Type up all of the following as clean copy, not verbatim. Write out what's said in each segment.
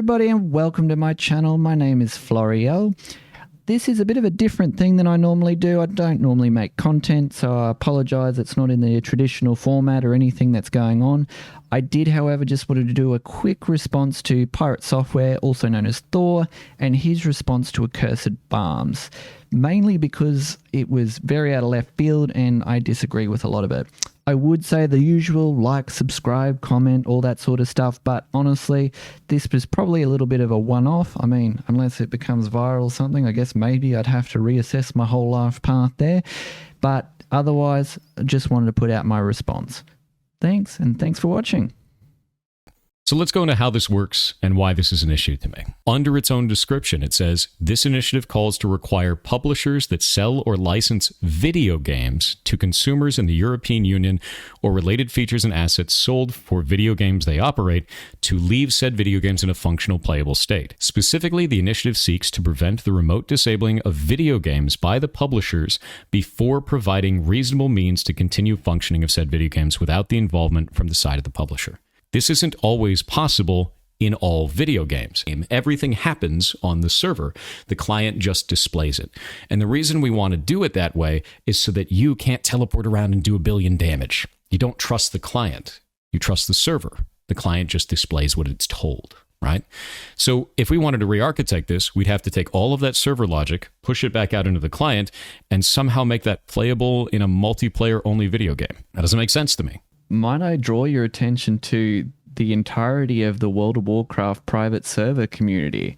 everybody, and welcome to my channel. My name is Floriel. This is a bit of a different thing than I normally do. I don't normally make content, so I apologize. It's not in the traditional format or anything that's going on. I did, however, just wanted to do a quick response to Pirate Software, also known as Thor, and his response to Accursed Barms, mainly because it was very out of left field and I disagree with a lot of it. I would say the usual like, subscribe, comment, all that sort of stuff, but honestly, this was probably a little bit of a one-off. I mean, unless it becomes viral or something, I guess maybe I'd have to reassess my whole life path there. But otherwise, I just wanted to put out my response. Thanks, and thanks for watching. So let's go into how this works and why this is an issue to me. Under its own description, it says, this initiative calls to require publishers that sell or license video games to consumers in the European Union or related features and assets sold for video games they operate to leave said video games in a functional playable state. Specifically, the initiative seeks to prevent the remote disabling of video games by the publishers before providing reasonable means to continue functioning of said video games without the involvement from the side of the publisher. This isn't always possible in all video games. Everything happens on the server. The client just displays it. And the reason we want to do it that way is so that you can't teleport around and do 1 billion damage. You don't trust the client. You trust the server. The client just displays what it's told, right? So if we wanted to re-architect this, we'd have to take all of that server logic, push it back out into the client, and somehow make that playable in a multiplayer-only video game. That doesn't make sense to me. Might I draw your attention to the entirety of the World of Warcraft private server community?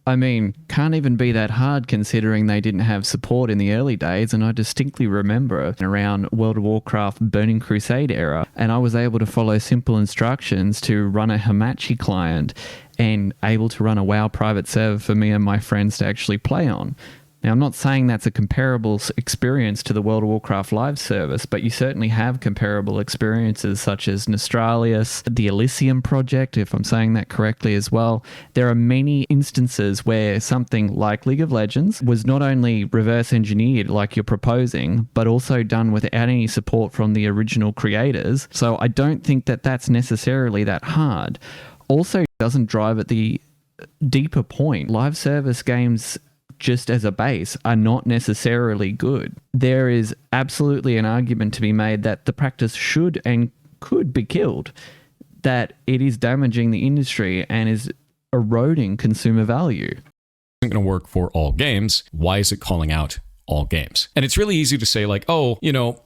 I mean, can't even be that hard considering they didn't have support in the early days, and I distinctly remember around World of Warcraft Burning Crusade era, and I was able to follow simple instructions to run a Hamachi client and able to run a WoW private server for me and my friends to actually play on. Now, I'm not saying that's a comparable experience to the World of Warcraft live service, but you certainly have comparable experiences such as Nostralius, the Elysium Project, if I'm saying that correctly as well. There are many instances where something like League of Legends was not only reverse engineered like you're proposing, but also done without any support from the original creators. So I don't think that that's necessarily that hard. Also, it doesn't drive at the deeper point. Live service games, just as a base, are not necessarily good. There is absolutely an argument to be made that the practice should and could be killed, that it is damaging the industry and is eroding consumer value. Isn't going to work for all games. Why is it calling out all games? And it's really easy to say like, oh,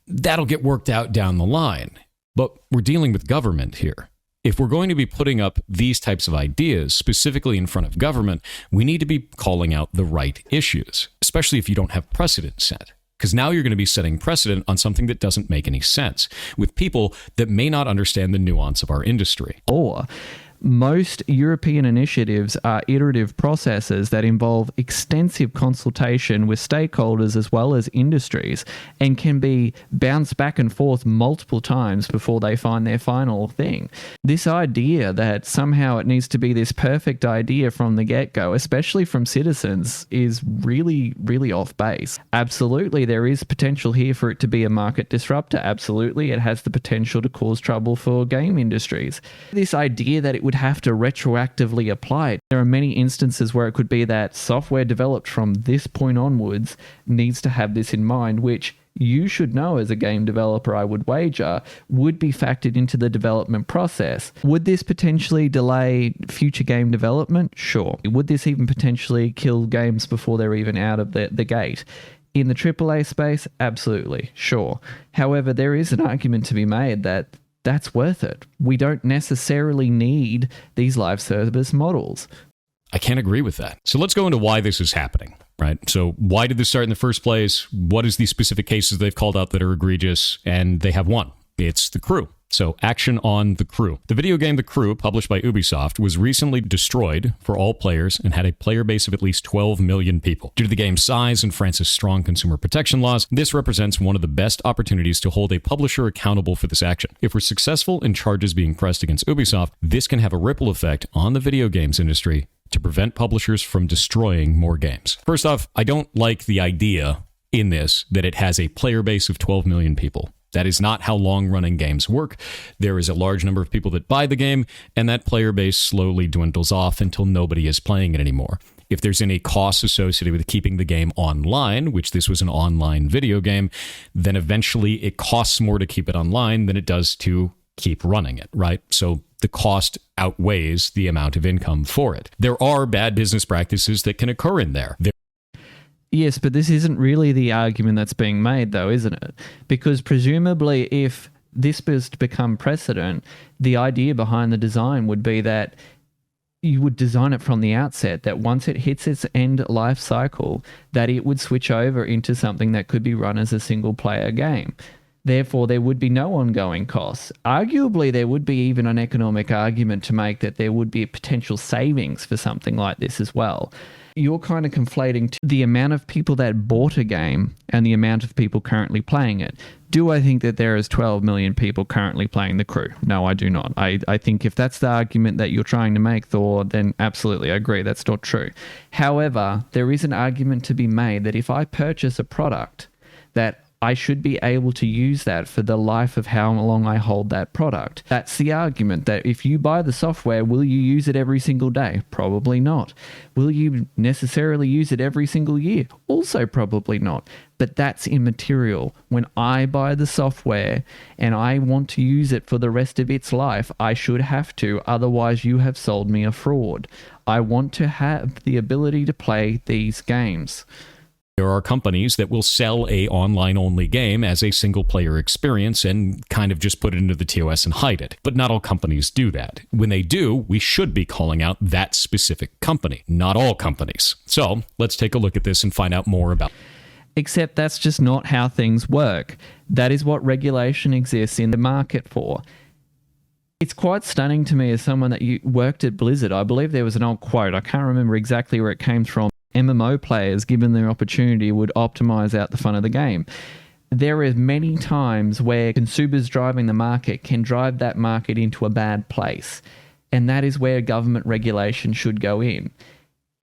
that'll get worked out down the line. But we're dealing with government here. If we're going to be putting up these types of ideas, specifically in front of government, we need to be calling out the right issues, especially if you don't have precedent set. Because now you're going to be setting precedent on something that doesn't make any sense with people that may not understand the nuance of our industry. Or most European initiatives are iterative processes that involve extensive consultation with stakeholders as well as industries and can be bounced back and forth multiple times before they find their final thing. This idea that somehow it needs to be this perfect idea from the get-go, especially from citizens, is really, really off base. Absolutely, there is potential here for it to be a market disruptor. Absolutely, it has the potential to cause trouble for game industries. This idea that it would have to retroactively apply it. There are many instances where it could be that software developed from this point onwards needs to have this in mind, which you should know as a game developer, I would wager, would be factored into the development process. Would this potentially delay future game development? Sure. Would this even potentially kill games before they're even out of the gate? In the AAA space, absolutely, sure. However, there is an argument to be made that that's worth it. We don't necessarily need these live service models. I can't agree with that. So let's go into why this is happening, right? So why did this start in the first place? What is these specific cases they've called out that are egregious? And they have one. It's The Crew. So action on The Crew. The video game The Crew, published by Ubisoft, was recently destroyed for all players and had a player base of at least 12 million people. Due to the game's size and France's strong consumer protection laws, this represents one of the best opportunities to hold a publisher accountable for this action. If we're successful in charges being pressed against Ubisoft, this can have a ripple effect on the video games industry to prevent publishers from destroying more games. First off, I don't like the idea in this that it has a player base of 12 million people. That is not how long-running games work. There is a large number of people that buy the game, and that player base slowly dwindles off until nobody is playing it anymore. If there's any costs associated with keeping the game online, which this was an online video game, then eventually it costs more to keep it online than it does to keep running it, right? So the cost outweighs the amount of income for it. There are bad business practices that can occur in there. Yes, but this isn't really the argument that's being made, though, isn't it? Because presumably if this was to become precedent, the idea behind the design would be that you would design it from the outset, that once it hits its end life cycle, that it would switch over into something that could be run as a single-player game. Therefore, there would be no ongoing costs. Arguably, there would be even an economic argument to make that there would be a potential savings for something like this as well. You're kind of conflating the amount of people that bought a game and the amount of people currently playing it. Do I think that there is 12 million people currently playing The Crew? No, I do not. I think if that's the argument that you're trying to make, Thor, then absolutely, I agree. That's not true. However, there is an argument to be made that if I purchase a product, that I should be able to use that for the life of how long I hold that product. That's the argument, that if you buy the software, will you use it every single day? Probably not. Will you necessarily use it every single year? Also probably not. But that's immaterial. When I buy the software and I want to use it for the rest of its life, I should have to, otherwise you have sold me a fraud. I want to have the ability to play these games. There are companies that will sell a online-only game as a single-player experience and kind of just put it into the TOS and hide it. But not all companies do that. When they do, we should be calling out that specific company, not all companies. So let's take a look at this and find out more about it. Except that's just not how things work. That is what regulation exists in the market for. It's quite stunning to me as someone that worked at Blizzard. I believe there was an old quote. I can't remember exactly where it came from. MMO players, given their opportunity, would optimize out the fun of the game. There are many times where consumers driving the market can drive that market into a bad place. And that is where government regulation should go in.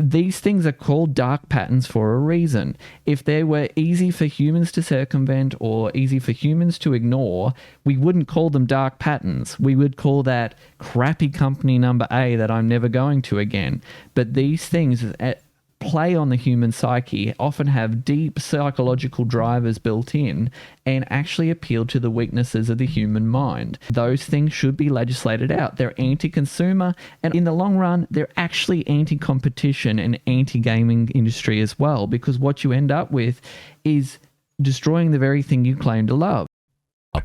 These things are called dark patterns for a reason. If they were easy for humans to circumvent or easy for humans to ignore, we wouldn't call them dark patterns. We would call that crappy company number A that I'm never going to again. But these things play on the human psyche, often have deep psychological drivers built in, and actually appeal to the weaknesses of the human mind. Those things should be legislated out. They're anti-consumer, and in the long run, they're actually anti-competition and anti-gaming industry as well, because what you end up with is destroying the very thing you claim to love.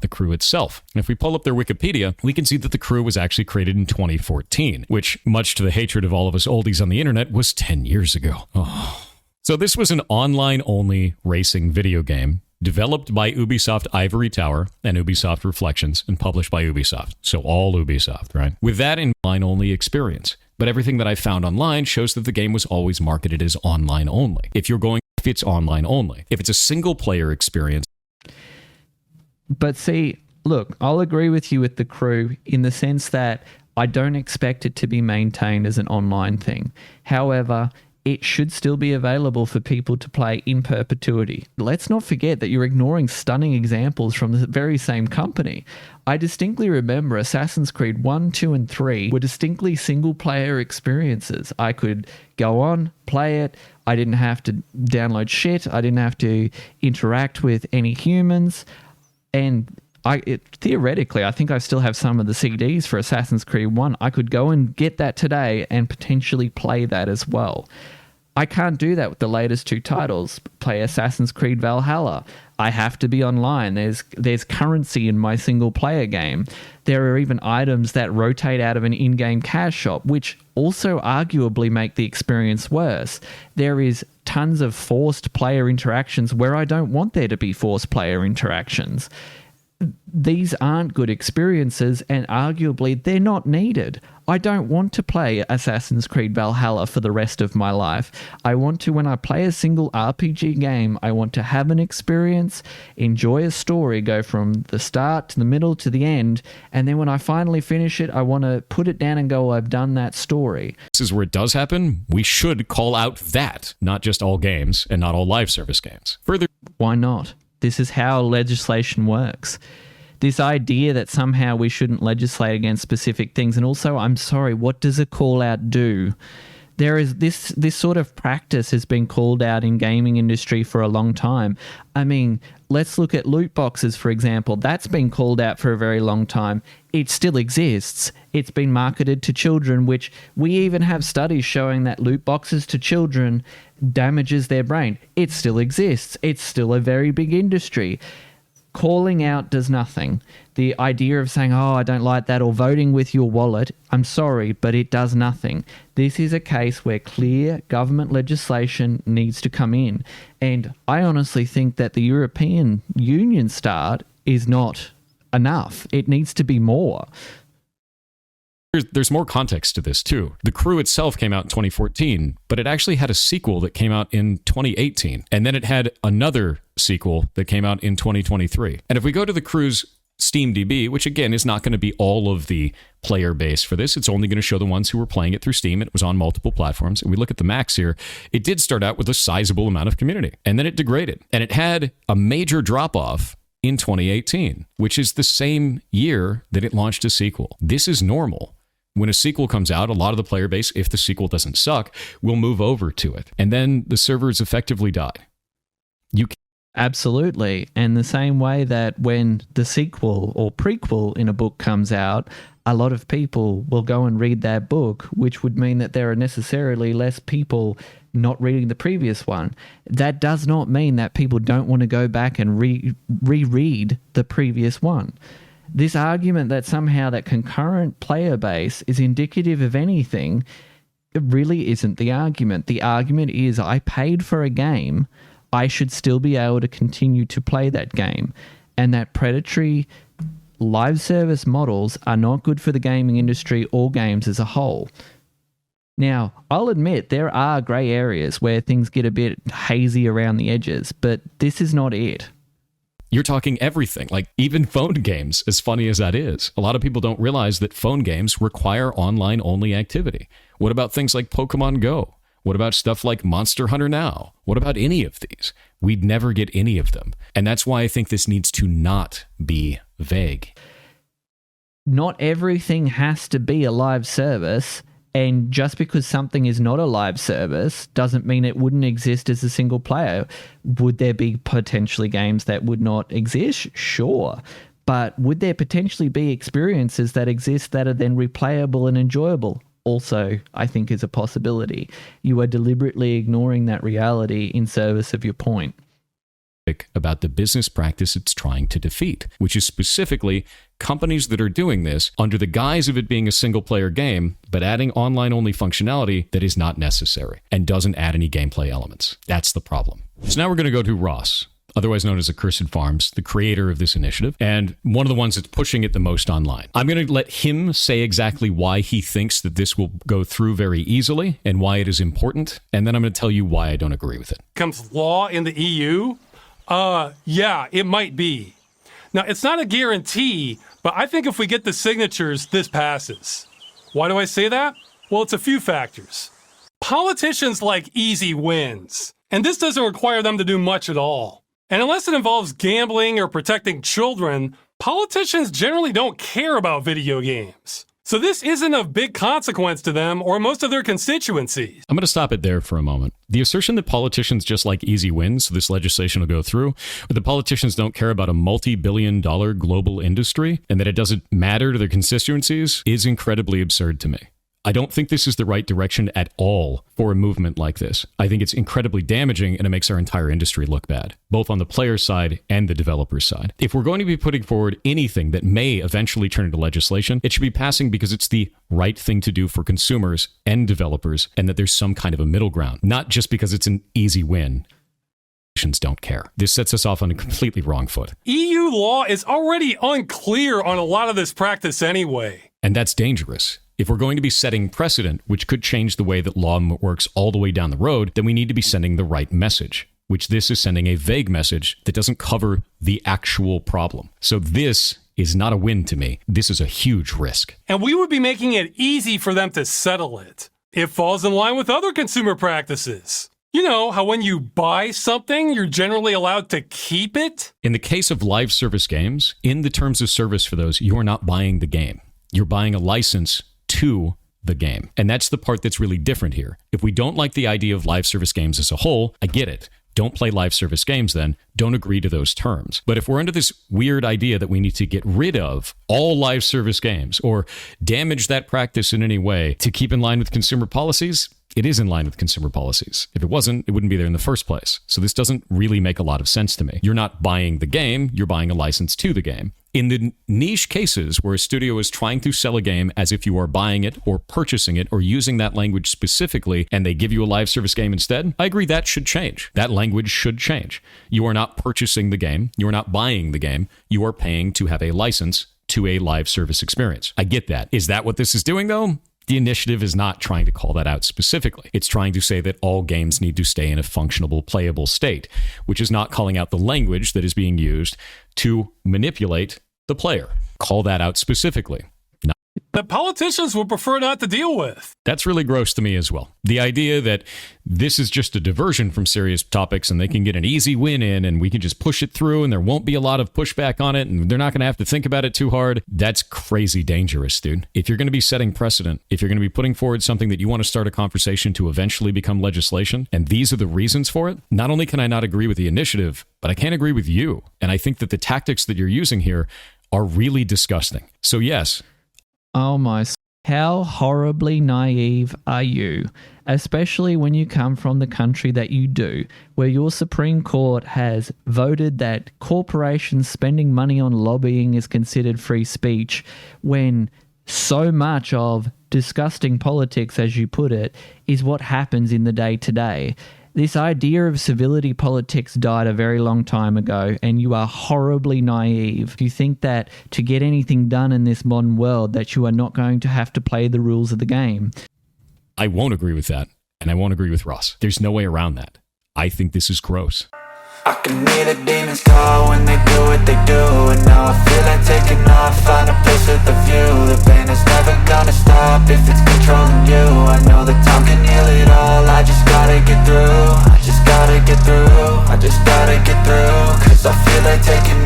The Crew itself. And if we pull up their Wikipedia, we can see that The Crew was actually created in 2014, which, much to the hatred of all of us oldies on the internet, was 10 years ago. Oh. So this was an online-only racing video game developed by Ubisoft Ivory Tower and Ubisoft Reflections and published by Ubisoft. So all Ubisoft, right? With that in online-only experience. But everything that I found online shows that the game was always marketed as online-only. If it's online-only. If it's a single-player experience. But see, look, I'll agree with you with The Crew in the sense that I don't expect it to be maintained as an online thing. However, it should still be available for people to play in perpetuity. Let's not forget that you're ignoring stunning examples from the very same company. I distinctly remember Assassin's Creed 1, 2, and 3 were distinctly single-player experiences. I could go on, play it. I didn't have to download shit. I didn't have to interact with any humans. And theoretically, I think I still have some of the CDs for Assassin's Creed 1. I could go and get that today and potentially play that as well. I can't do that with the latest two titles. Play Assassin's Creed Valhalla. I have to be online. There's currency in my single-player game. There are even items that rotate out of an in-game cash shop, which also arguably make the experience worse. There is tons of forced player interactions where I don't want there to be forced player interactions. These aren't good experiences, and arguably they're not needed. I don't want to play Assassin's Creed Valhalla for the rest of my life. I want to, when I play a single RPG game, I want to have an experience, enjoy a story, go from the start to the middle to the end, and then when I finally finish it, I want to put it down and go, I've done that story. This is where it does happen. We should call out that, not just all games and not all live service games. Further, why not? This is how legislation works. This idea that somehow we shouldn't legislate against specific things. And also, I'm sorry, what does a call out do? There is this sort of practice has been called out in gaming industry for a long time. I mean, let's look at loot boxes, for example. That's been called out for a very long time. It still exists. It's been marketed to children, which we even have studies showing that loot boxes to children damages their brain. It still exists. It's still a very big industry. Calling out does nothing. The idea of saying, oh, I don't like that, or voting with your wallet, I'm sorry, but it does nothing. This is a case where clear government legislation needs to come in. And I honestly think that the European Union start is not enough. It needs to be more. There's more context to this, too. The Crew itself came out in 2014, but it actually had a sequel that came out in 2018. And then it had another sequel that came out in 2023. And if we go to the Crew's SteamDB, which again is not going to be all of the player base for this, it's only going to show the ones who were playing it through Steam. It was on multiple platforms. And we look at the max here, it did start out with a sizable amount of community. And then it degraded. And it had a major drop-off in 2018, which is the same year that it launched a sequel. This is normal. When a sequel comes out, a lot of the player base, if the sequel doesn't suck, will move over to it. And then the servers effectively die. Absolutely. And the same way that when the sequel or prequel in a book comes out, a lot of people will go and read that book, which would mean that there are necessarily less people not reading the previous one. That does not mean that people don't want to go back and reread the previous one. This argument that somehow that concurrent player base is indicative of anything, it really isn't the argument. The argument is I paid for a game, I should still be able to continue to play that game. And that predatory live service models are not good for the gaming industry or games as a whole. Now, I'll admit there are grey areas where things get a bit hazy around the edges, but this is not it. You're talking everything, like even phone games, as funny as that is. A lot of people don't realize that phone games require online-only activity. What about things like Pokemon Go? What about stuff like Monster Hunter Now? What about any of these? We'd never get any of them. And that's why I think this needs to not be vague. Not everything has to be a live service. And just because something is not a live service doesn't mean it wouldn't exist as a single player. Would there be potentially games that would not exist? Sure. But would there potentially be experiences that exist that are then replayable and enjoyable? Also, I think is a possibility. You are deliberately ignoring that reality in service of your point. About the business practice it's trying to defeat, which is specifically companies that are doing this under the guise of it being a single-player game, but adding online-only functionality that is not necessary and doesn't add any gameplay elements. That's the problem. So now we're going to go to Ross, otherwise known as Accursed Farms, the creator of this initiative, and one of the ones that's pushing it the most online. I'm going to let him say exactly why he thinks that this will go through very easily and why it is important, and then I'm going to tell you why I don't agree with it. Comes law in the EU? Yeah, it might be. Now, it's not a guarantee, but I think if we get the signatures, this passes. Why do I say that? Well, it's a few factors. Politicians like easy wins, and this doesn't require them to do much at all. And unless it involves gambling or protecting children, politicians generally don't care about video games. So this isn't of big consequence to them or most of their constituencies. I'm going to stop it there for a moment. The assertion that politicians just like easy wins, so this legislation will go through, or that politicians don't care about a multi-billion-dollar global industry and that it doesn't matter to their constituencies is incredibly absurd to me. I don't think this is the right direction at all for a movement like this. I think it's incredibly damaging and it makes our entire industry look bad, both on the player side and the developer side. If we're going to be putting forward anything that may eventually turn into legislation, it should be passing because it's the right thing to do for consumers and developers and that there's some kind of a middle ground, not just because it's an easy win. Don't care. This sets us off on a completely wrong foot. EU law is already unclear on a lot of this practice anyway. And that's dangerous. If we're going to be setting precedent, which could change the way that law works all the way down the road, then we need to be sending the right message, which this is sending a vague message that doesn't cover the actual problem. So this is not a win to me. This is a huge risk. And we would be making it easy for them to settle it. It falls in line with other consumer practices. You know how when you buy something, you're generally allowed to keep it? In the case of live service games, in the terms of service for those, you are not buying the game. You're buying a license to the game. And that's the part that's really different here. If we don't like the idea of live service games as a whole, I get it. Don't play live service games then. Don't agree to those terms. But if we're under this weird idea that we need to get rid of all live service games or damage that practice in any way to keep in line with consumer policies, it is in line with consumer policies. If it wasn't, it wouldn't be there in the first place. So this doesn't really make a lot of sense to me. You're not buying the game, you're buying a license to the game. In the niche cases where a studio is trying to sell a game as if you are buying it or purchasing it or using that language specifically and they give you a live service game instead, I agree that should change. That language should change. You are not purchasing the game. You are not buying the game. You are paying to have a license to a live service experience. I get that. Is that what this is doing though? The initiative is not trying to call that out specifically. It's trying to say that all games need to stay in a functionable, playable state, which is not calling out the language that is being used to manipulate the player. Call that out specifically. That politicians would prefer not to deal with. That's really gross to me as well. The idea that this is just a diversion from serious topics and they can get an easy win in and we can just push it through and there won't be a lot of pushback on it and they're not going to have to think about it too hard. That's crazy dangerous, dude. If you're going to be setting precedent, if you're going to be putting forward something that you want to start a conversation to eventually become legislation, and these are the reasons for it, not only can I not agree with the initiative, but I can't agree with you. And I think that the tactics that you're using here are really disgusting. So yes. Oh my, how horribly naive are you? Especially when you come from the country that you do, where your Supreme Court has voted that corporations spending money on lobbying is considered free speech, when so much of disgusting politics, as you put it, is what happens in the day-to-day. This idea of civility politics died a very long time ago, and you are horribly naive. You think that to get anything done in this modern world, that you are not going to have to play the rules of the game. I won't agree with that, and I won't agree with Ross. There's no way around that. I think this is gross. I can hear the demons call when they do what they do, and now I feel like taking off, find a place with a view. The pain is never gonna stop if it's controlling you. I know that time can heal it all, I just gotta get through. I just gotta get through, I just gotta get through. Cause I feel like taking